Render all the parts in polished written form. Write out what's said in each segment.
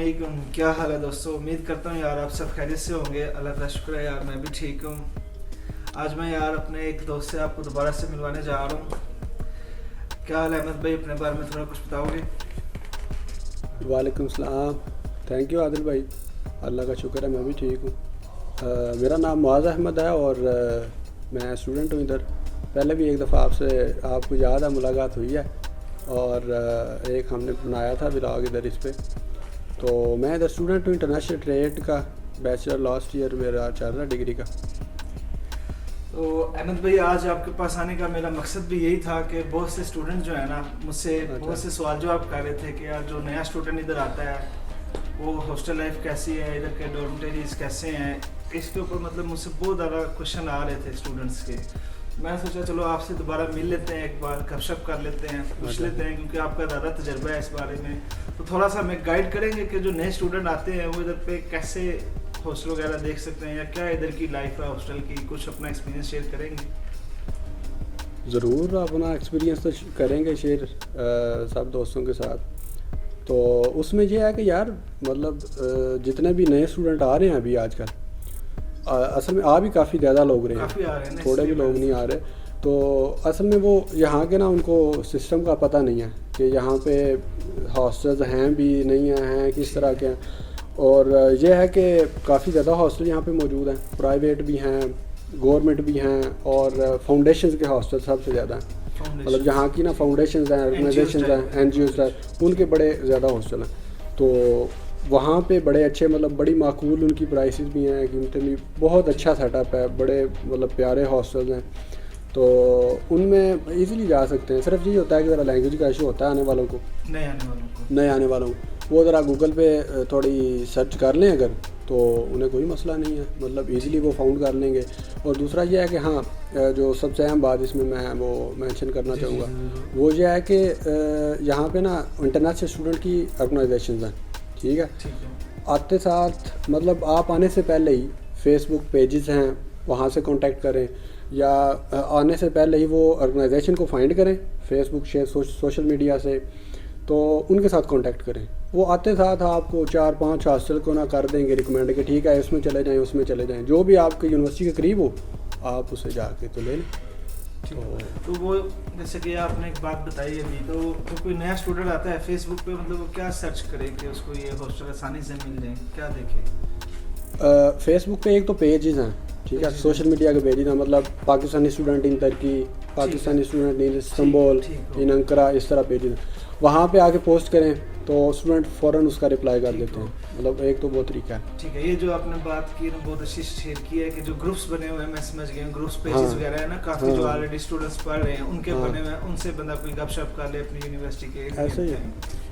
अस्सलामुअलैकुम। क्या हाल है दोस्तों? उम्मीद करता हूँ यार आप सब खैरियत से होंगे। अल्लाह का शुक्र है यार, मैं भी ठीक हूँ। आज मैं यार अपने एक दोस्त से आपको दोबारा से मिलवाने जा रहा हूँ। क्या हाल है अहमद भाई? अपने बारे में थोड़ा कुछ बताओगे? वालेकुम सलाम। थैंक यू आदिल भाई। अल्लाह का शुक्र है मैं भी ठीक हूँ। मेरा नाम मुआज़ अहमद है और मैं स्टूडेंट हूँ इधर। पहले भी एक दफ़ा आपसे आपको याद है मुलाकात हुई है और एक हमने बनाया था व्लॉग इधर इस पे। तो मैं इधर स्टूडेंट हूँ इंटरनेशनल ट्रेड का, बैचलर लास्ट ईयर मेरा चल रहा है डिग्री का। तो अहमद भाई, आज आपके पास आने का मेरा मकसद भी यही था कि बहुत से स्टूडेंट जो है ना मुझसे अच्छा। बहुत से सवाल जवाब कर रहे थे कि यार जो नया स्टूडेंट इधर आता है वो हॉस्टल लाइफ कैसी है, इधर के डॉर्मेटरीज कैसे हैं, इसके ऊपर मतलब मुझसे बहुत ज़्यादा क्वेश्चन आ रहे थे स्टूडेंट्स के। मैं सोचा चलो आपसे दोबारा मिल लेते हैं, एक बार गपशप कर लेते हैं, पूछ अच्छा। लेते हैं, क्योंकि आपका ज़्यादा तजर्बा है इस बारे में। तो थोड़ा सा हमें गाइड करेंगे कि जो नए स्टूडेंट आते हैं वो इधर पे कैसे हॉस्टल वगैरह देख सकते हैं या क्या इधर की लाइफ है हॉस्टल की, कुछ अपना एक्सपीरियंस शेयर करेंगे। ज़रूर अपना एक्सपीरियंस तो करेंगे शेयर सब दोस्तों के साथ। तो उसमें यह है कि यार मतलब जितने भी नए स्टूडेंट आ रहे हैं अभी आजकल, असल में आ भी काफ़ी ज़्यादा लोग रहे काफ़ी आ हैं, रहे हैं ना, थोड़े भी इसलिए लोग नहीं आ रहे। तो असल में वो यहाँ के ना उनको सिस्टम का पता नहीं है कि यहाँ पे हॉस्टल्स हैं भी नहीं हैं किस तरह के हैं। और यह है कि काफ़ी ज़्यादा हॉस्टल यहाँ पे मौजूद हैं, प्राइवेट भी हैं, गवर्नमेंट भी हैं और फाउंडेशन के हॉस्टल सबसे ज़्यादा हैं। मतलब यहाँ की ना फाउंडेशन हैं, ऑर्गेनाइजेशन हैं, NGOs हैं, उनके बड़े ज़्यादा हॉस्टल हैं। तो वहाँ पे बड़े अच्छे मतलब बड़ी माकूल उनकी प्राइसेस भी हैं, कीमतें भी, बहुत अच्छा सेटअप है, बड़े मतलब प्यारे हॉस्टल्स हैं। तो उनमें इजीली जा सकते हैं। सिर्फ यही होता है कि ज़रा लैंग्वेज का इशू होता है आने वालों को, नए आने वालों को। वो ज़रा गूगल पे थोड़ी सर्च कर लें अगर, तो उन्हें कोई मसला नहीं है, मतलब इजीली वो फाउंड कर लेंगे। और दूसरा ये है कि हाँ, जो सबसे अहम बात इसमें मैं वो मेंशन करना चाहूँगा वो ये है कि यहाँ पे ना इंटरनेशनल स्टूडेंट की ऑर्गेनाइजेशंस हैं, ठीक है। आते साथ मतलब आप आने से पहले ही फेसबुक पेजेस हैं, वहाँ से कांटेक्ट करें, या आने से पहले ही वो ऑर्गेनाइजेशन को फाइंड करें फेसबुक से, सोशल मीडिया से, तो उनके साथ कांटेक्ट करें। वो आते साथ आपको 4-5 हॉस्टल को ना कर देंगे रिकमेंड कि ठीक है इसमें चले जाएं, उसमें चले जाएं, जो भी आपके यूनिवर्सिटी के करीब हो आप उसे जाके तो ले लें। तो वो जैसे कि आपने एक बात बताई अभी, तो कोई नया स्टूडेंट आता है फेसबुक पे, मतलब वो क्या सर्च करे कि उसको ये हॉस्टल आसानी से मिल जाए, क्या देखे? फेसबुक पे एक तो पेजेस हैं, ठीक है, सोशल मीडिया के पेजेस हैं, मतलब Pakistani student in Turkey, Pakistani student in Istanbul, in Ankara, इस तरह पेजेस हैं। वहाँ पे आके पोस्ट करें तो स्टूडेंट फ़ौरन उसका रिप्लाई कर देते हैं। मतलब एक तो वो तरीका है। ठीक है, ये जो आपने बात की ना बहुत अच्छी शेयर की है कि जो ग्रुप्स बने हुए हैं, मैं समझ गया, ग्रुप्स पेजेस वगैरह है ना, काफ़ी जो ऑलरेडी स्टूडेंट्स पढ़ रहे हैं उनके बने हुए हैं, उनसे बंदा कोई गपशप कर ले अपनी यूनिवर्सिटी के ऐसे ही है।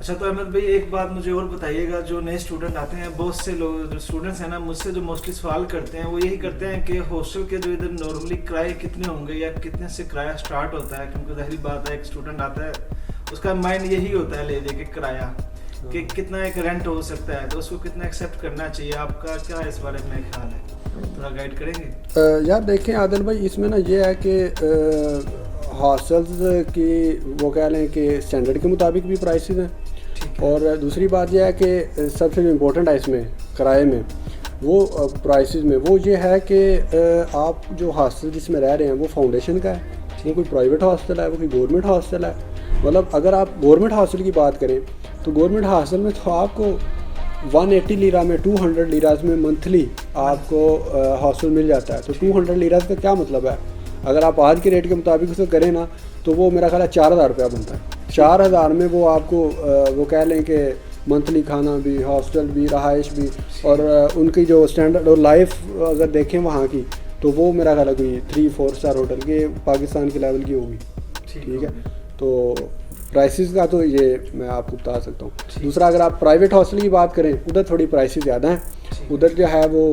अच्छा, तो अहमद भाई एक बात मुझे और बताइएगा, जो नए स्टूडेंट आते हैं, बहुत से लोग जो स्टूडेंट्स हैं ना मुझसे जो मोस्टली सवाल करते हैं वो यही करते हैं कि हॉस्टल के जो इधर नॉर्मली किराए कितने होंगे या कितने से किराया स्टार्ट होता है, क्योंकि जाहिर बात है एक स्टूडेंट आता है उसका माइंड यही होता है ले दे के किराया कि कितना एक रेंट हो सकता है, तो उसको कितना एक्सेप्ट करना चाहिए। आपका क्या इस बारे में ख्याल है, थोड़ा गाइड करेंगे? यार देखें आदिल भाई, इसमें ना ये है कि हॉस्टल्स की वो कह लें कि स्टैंडर्ड के मुताबिक भी प्राइसेस हैं, और दूसरी बात यह है कि सबसे जो इम्पोर्टेंट है इसमें किराए में वो प्राइसेस में वो ये है कि आप जो हॉस्टल जिसमें रह रहे हैं वो फाउंडेशन का है, वो कोई प्राइवेट हॉस्टल है, वो कोई गवर्नमेंट हॉस्टल है। मतलब अगर आप गवर्नमेंट हॉस्टल की बात करें तो गवर्नमेंट हॉस्टल में तो आपको 180 लीरा में 200 लीराज में मंथली आपको हॉस्टल मिल जाता है। तो 200 लीराज का क्या मतलब है, अगर आप आज के रेट के मुताबिक उसे करें ना तो वो मेरा ख्याल है 4000 रुपया बनता है। 4000 में वो आपको वो कह लें कि मंथली खाना भी, हॉस्टल भी, रहाइश भी, और उनकी जो स्टैंडर्ड और लाइफ अगर देखें वहाँ की तो वो मेरा ख्याल है कोई 3-4 स्टार होटल के पाकिस्तान के लेवल की होगी। ठीक है, तो प्राइसेस का तो ये मैं आपको बता सकता हूँ। दूसरा, अगर आप प्राइवेट हॉस्टल की बात करें उधर थोड़ी प्राइसेस ज़्यादा हैं। उधर जो है वो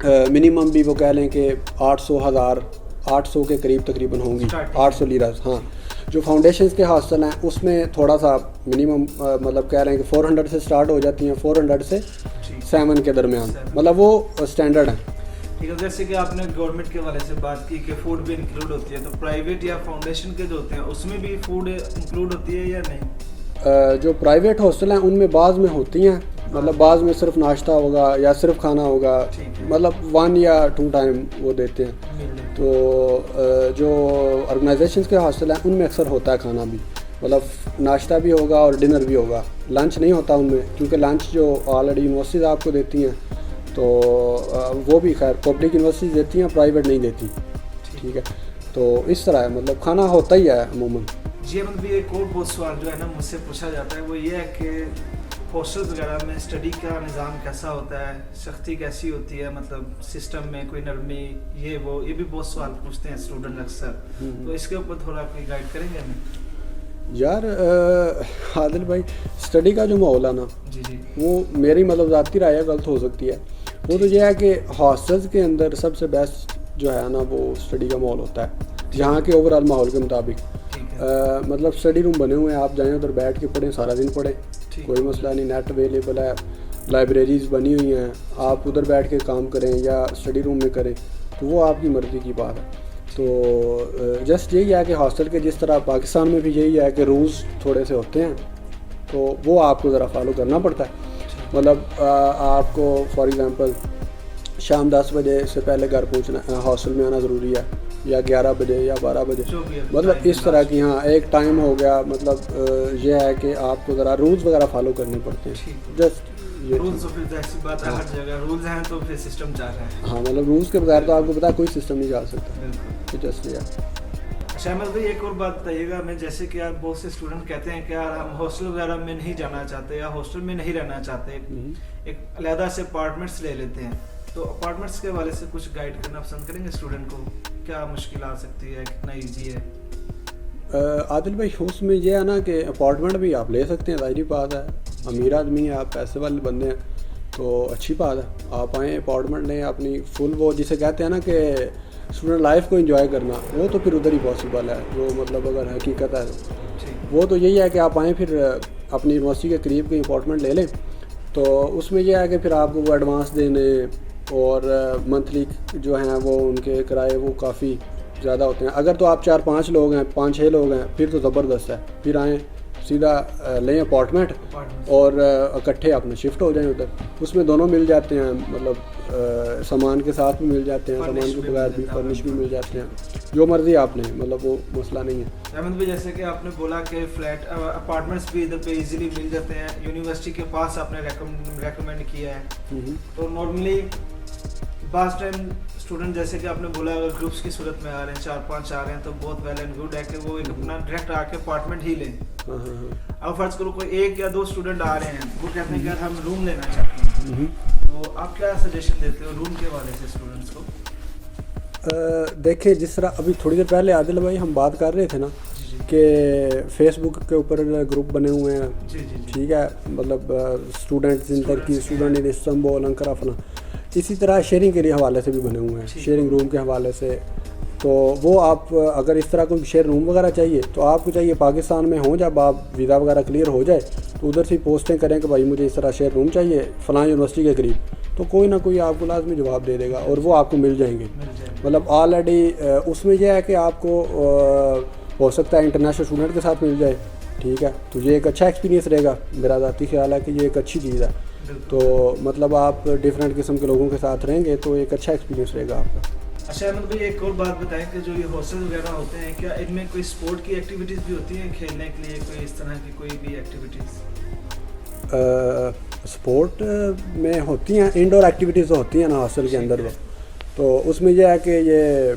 मिनिमम भी वो कह लें कि 800 के करीब तकरीबन होंगी, 800 लीराज। हाँ, जो फाउंडेशंस के हॉस्टल हैं उसमें थोड़ा सा मिनिमम मतलब कह रहे हैं कि 400 से स्टार्ट हो जाती हैं, 400 से 7 के दरमियान, मतलब वो स्टैंडर्ड है। ठीक है, जैसे कि आपने गवर्नमेंट के वाले से बात की कि फूड भी इंक्लूड होती है, तो प्राइवेट या फाउंडेशन के जो होते हैं उसमें भी फूड इंक्लूड होती है या नहीं? जो प्राइवेट हॉस्टल हैं उनमें बाज़ में होती हैं, मतलब बाज़ में सिर्फ नाश्ता होगा या सिर्फ खाना होगा, मतलब 1 या 2 टाइम वो देते हैं। तो जो ऑर्गेनाइजेशंस के हॉस्टल हैं उनमें अक्सर होता है खाना भी, मतलब नाश्ता भी होगा और डिनर भी होगा। लंच नहीं होता उनमें, क्योंकि लंच जो ऑलरेडी यूनिवर्सिटीज़ आपको देती हैं तो वो भी खैर पब्लिक यूनिवर्सिटीज़ देती हैं, प्राइवेट नहीं देती। ठीक है, तो इस तरह है, मतलब खाना होता ही है अमूमन। जी अहमद भी एक और बहुत सवाल जो है ना मुझसे पूछा जाता है वो ये है कि हॉस्टल वगैरह में स्टडी का निज़ाम कैसा होता है, सख्ती कैसी होती है, मतलब सिस्टम में कोई नरमी, ये भी बहुत सवाल पूछते हैं स्टूडेंट अक्सर। तो इसके ऊपर थोड़ा कोई गाइड करेंगे हमें? यार आदिल भाई, स्टडी का जो माहौल है ना जी वो मेरी मतलब ज़ाती राय गलत हो सकती है। वो तो यह है कि हॉस्टल्स के अंदर सबसे बेस्ट जो है ना वो स्टडी का माहौल होता है, यहाँ के ओवरऑल माहौल के मुताबिक। मतलब स्टडी रूम बने हुए हैं, आप जाएँ उधर बैठ के पढ़ें, सारा दिन पढ़ें, कोई मसला नहीं, नेट अवेलेबल है, लाइब्रेरीज़ बनी हुई हैं, आप उधर बैठ के काम करें या स्टडी रूम में करें, तो वो आपकी मर्ज़ी की बात है। तो जस्ट यही है कि हॉस्टल के जिस तरह पाकिस्तान में भी यही है कि रूल्स थोड़े से होते हैं, तो वो आपको ज़रा फॉलो करना पड़ता है। मतलब आपको फॉर एग्ज़ाम्पल शाम 10 बजे से पहले घर पहुंचना, हॉस्टल में आना ज़रूरी है, या 11 बजे या 12 बजे, मतलब इस तरह की। हाँ, एक टाइम हो गया, मतलब यह है कि आपको ज़रा रूल्स वगैरह फॉलो करने पड़ते हैं। जस्ट ये रूल्स, फिर जैसी बात है, हर जगह रूल्स हैं तो फिर सिस्टम चल रहा है। हाँ, मतलब रूल्स के बगैर तो आपको पता है कोई सिस्टम नहीं चल सकता। तो जस्ट ये। अच्छा अहमद भाई, एक और बात बताइएगा हमें, जैसे कि यार बहुत से स्टूडेंट कहते हैं कि यार हम हॉस्टल वगैरह में नहीं जाना चाहते या हॉस्टल में नहीं रहना चाहते, एक अलहदा से अपार्टमेंट्स ले लेते हैं, तो अपार्टमेंट्स के हवाले से कुछ गाइड करना पसंद करेंगे स्टूडेंट को, क्या मुश्किल आ सकती है, कितना ईजी है? आदिल भाई, उसमें यह है ना कि अपार्टमेंट भी आप ले सकते हैं, ज़ाहिर बात है, अमीर आदमी है, आप पैसे वाले बंदे हैं तो अच्छी बात है, आप आएँ अपार्टमेंट लें, अपनी फुल वो जिसे कहते हैं ना कि स्टूडेंट लाइफ को एंजॉय करना, वो तो फिर उधर ही पॉसिबल है, जो मतलब अगर हकीकत है वो तो यही है कि आप आएँ फिर अपनी यूनिवर्सिटी के करीब कोई अपार्टमेंट ले लें। तो उसमें यह है कि फिर आपको वो एडवांस देने और मंथली जो हैं वो उनके किराए वो काफ़ी ज़्यादा होते हैं। अगर तो आप 4-5 लोग हैं, 5-6 लोग हैं, फिर तो ज़बरदस्त है, फिर आएँ सीधा लें अपार्टमेंट और इकट्ठे अपना शिफ्ट हो जाएं उधर, उसमें दोनों मिल जाते हैं, मतलब सामान के साथ भी मिल जाते हैं, सामान के बगैर भी, फर्निश भी मिल जाते हैं, जो मर्ज़ी आप लें, मतलब वो मसला नहीं है। अहमद भाई, जैसे कि आपने बोला कि फ्लैट अपार्टमेंट्स भी इधर पे इजीली मिल जाते हैं, यूनिवर्सिटी के पास आपने रेकमेंड किया है, तो नॉर्मली बास टाइम स्टूडेंट जैसे कि आपने बोला अगर ग्रुप्स की सूरत में आ रहे हैं, 4-5 आ रहे हैं, तो बहुत वेल एंड गुड है कि वो एक अपना डायरेक्ट आके अपार्टमेंट ही लें। अब फर्ज करो कोई 1 या 2 स्टूडेंट आ रहे हैं, वो कहते हैं कि हम रूम लेना चाहते हैं, तो आप क्या सजेशन देते हो रूम के हवाले से स्टूडेंट्स को? देखिए, जिस तरह अभी थोड़ी देर पहले आदिल भाई हम बात कर रहे थे ना कि फेसबुक के ऊपर ग्रुप बने हुए हैं, ठीक है, मतलब students in Turkey, student in Istanbul, Ankara, फला, इसी तरह शेयरिंग के लिए हवाले से भी बने हुए हैं, शेयरिंग रूम के हवाले से। तो वो आप अगर इस तरह कोई शेयर रूम वगैरह चाहिए तो आपको चाहिए पाकिस्तान में हो, जब आप वीज़ा वगैरह क्लियर हो जाए तो उधर से पोस्टें करें कि भाई मुझे इस तरह शेयर रूम चाहिए फ़लाँ यूनिवर्सिटी के करीब, तो कोई ना कोई आपको लाजमी जवाब दे देगा और वो आपको मिल जाएंगे। मतलब ऑलरेडी उसमें यह है कि आपको हो सकता है इंटरनेशनल स्टूडेंट के साथ मिल जाए, ठीक है, तो ये एक अच्छा एक्सपीरियंस रहेगा। मेरा ज़ाती ख्याल है कि ये एक अच्छी चीज़ है। तो मतलब आप डिफरेंट किस्म के लोगों के साथ रहेंगे तो एक अच्छा एक्सपीरियंस रहेगा आपका। अच्छा अहमद भाई, एक और बात बताएं कि जो ये हॉस्टल वगैरह होते हैं, क्या इनमें कोई स्पोर्ट की एक्टिविटीज़ भी होती हैं खेलने के लिए, कोई इस तरह की कोई भी एक्टिविटीज़? स्पोर्ट में होती हैं, इंडोर एक्टिविटीज़ तो होती हैं ना हॉस्टल के अंदर। वो तो उसमें यह है कि ये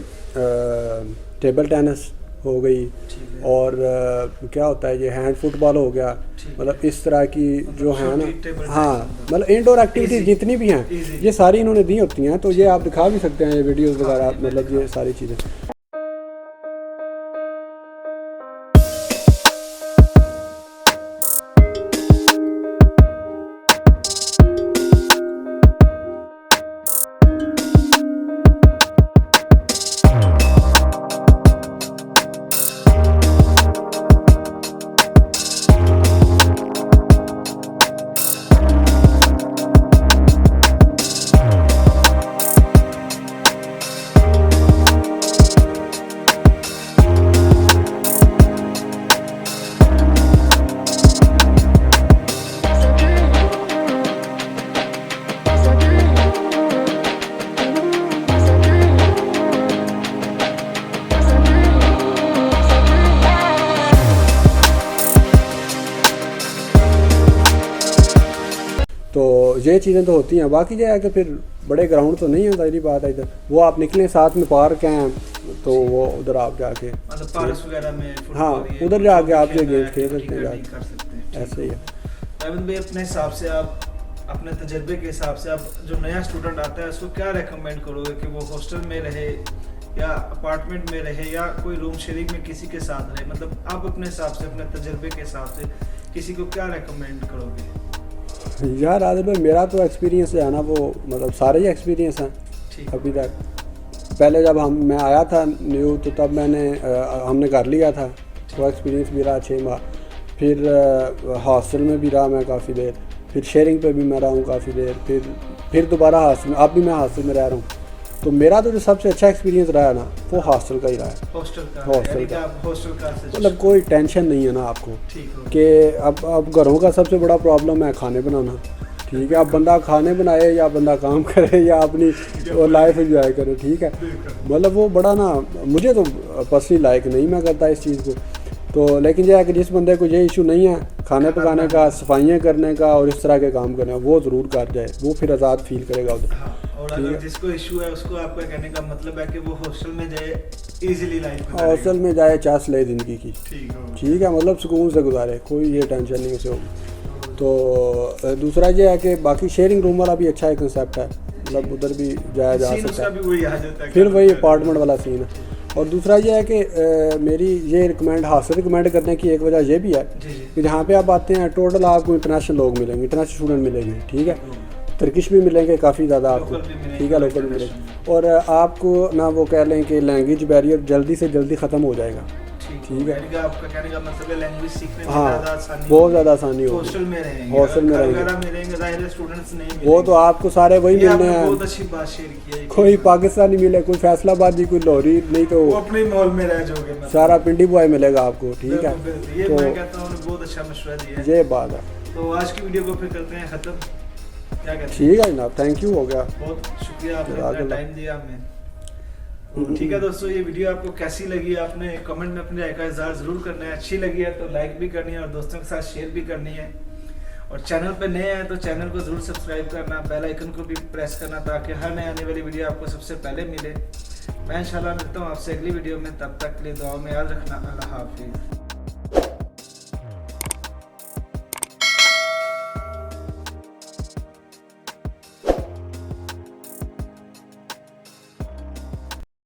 टेबल टेनिस हो गई और क्या होता है ये हैंड फुटबॉल हो गया, मतलब इस तरह की जो है ना, हाँ, मतलब इंडोर एक्टिविटीज़ जितनी भी हैं ये सारी इन्होंने दी होती हैं। तो ये आप दिखा भी सकते हैं, ये वीडियोस वगैरह, मतलब ये सारी चीज़ें। तो ये चीज़ें तो होती हैं। बाकी जो है कि फिर बड़े ग्राउंड तो नहीं है, सारी बात है इधर। वो आप निकलें, साथ में पार्क हैं, तो वो उधर आप जाके मतलब पार्क वगैरह में, हाँ, उधर जाके आप ये गेम खेल सकते हैं, ऐसे ही है। अहमद भाई, अपने हिसाब से आप, अपने तजर्बे के हिसाब से आप जो नया स्टूडेंट आता है उसको क्या रेकमेंड करोगे कि वो हॉस्टल में रहे या अपार्टमेंट में रहे या कोई रूम शेयरिंग में किसी के साथ रहे? मतलब आप अपने हिसाब से, अपने तजर्बे के हिसाब से किसी को क्या रेकमेंड करोगे? यार आदिल भाई, मेरा तो एक्सपीरियंस जो है ना वो मतलब सारे ही एक्सपीरियंस हैं अभी तक। पहले जब मैं आया था न्यू, तो तब हमने कर लिया था, तो एक्सपीरियंस भी रहा 6 माह। फिर हॉस्टल में भी रहा मैं काफ़ी देर, फिर शेयरिंग पे भी मैं रहा हूँ काफ़ी देर, फिर दोबारा हॉस्टल में, अब भी मैं हॉस्टल में रह रहा हूँ। तो मेरा तो जो सबसे अच्छा एक्सपीरियंस रहा है ना वो हॉस्टल का ही रहा है। हॉस्टल का मतलब कोई टेंशन नहीं है ना आपको कि अब घरों का सबसे बड़ा प्रॉब्लम है खाने बनाना, ठीक है। अब बंदा खाने बनाए या बंदा काम करे या अपनी लाइफ एंजॉय करे, ठीक है। मतलब वो बड़ा ना, मुझे तो पर्सनली लाइक नहीं मैं करता इस चीज़ को। तो लेकिन यह है कि जिस बंदे को ये इशू नहीं है खाने पकाने का, सफाइयाँ करने का और इस तरह के काम करने का, वो ज़रूर कर जाए, वो फिर आज़ाद फील करेगा उधर। और अगर जिसको इशू है उसको आपका कहने का मतलब है कि वो हॉस्टल में जाए, इजीली लाइफ हॉस्टल में जाए, चास ले ज़िंदगी की, ठीक है, मतलब सुकून से गुजारे, कोई ये टेंशन नहीं उसे होगी। तो दूसरा ये है कि बाकी शेयरिंग रूम वाला भी अच्छा एक कंसेप्ट है, मतलब उधर भी जाया जा सकता है, फिर वही अपार्टमेंट वाला सीन है। और दूसरा ये है कि मेरी ये रिकमेंड करने की एक वजह ये भी है कि जहाँ पे आप आते हैं टोटल आपको इंटरनेशनल लोग मिलेंगे, इंटरनेशनल स्टूडेंट मिलेंगे, ठीक है, तुर्किश भी मिलेंगे काफ़ी ज़्यादा आपको, ठीक है, लोकल भी मिलेंगे। और आपको ना वो कह लें कि लैंग्वेज बैरियर जल्दी से जल्दी ख़त्म हो जाएगा, ठीक है। आपका कहने का मतलब है लैंग्वेज सीखने में बहुत ज़्यादा आसानी होगी। हॉस्टल में रहेंगे, स्टूडेंट्स नहीं, वो तो आपको सारे वही मिलने हैं। बहुत अच्छी बात शेयर की है। कोई पाकिस्तानी मिले, कोई फैसलाबादी, कोई लाहौरी, नहीं तो अपने माहौल में रह जाओगे, सारा पिंडी बॉय मिलेगा आपको, ठीक है। ये मैं कहता हूँ बहुत अच्छा मशवरा दिया है, ये बात है। तो आज की वीडियो को फिर करते हैं ख़त्म, क्या कहते हैं? ठीक है जनाब, थैंक यू, हो गया, बहुत शुक्रिया, आपने टाइम दिया हमें। ठीक है दोस्तों, ये वीडियो आपको कैसी लगी आपने कमेंट में अपनी राय का इज़हार ज़रूर करना है। अच्छी लगी है तो लाइक भी करनी है और दोस्तों के साथ शेयर भी करनी है। और चैनल पे नए हैं तो चैनल को ज़रूर सब्सक्राइब करना, बेल आइकन को भी प्रेस करना ताकि हर नए आने वाली वीडियो आपको सबसे पहले मिले। मैं इंशाल्लाह मिलता हूँ आपसे अगली वीडियो में, तब तक के लिए दुआ में याद रखना। अल्लाह हाफिज़।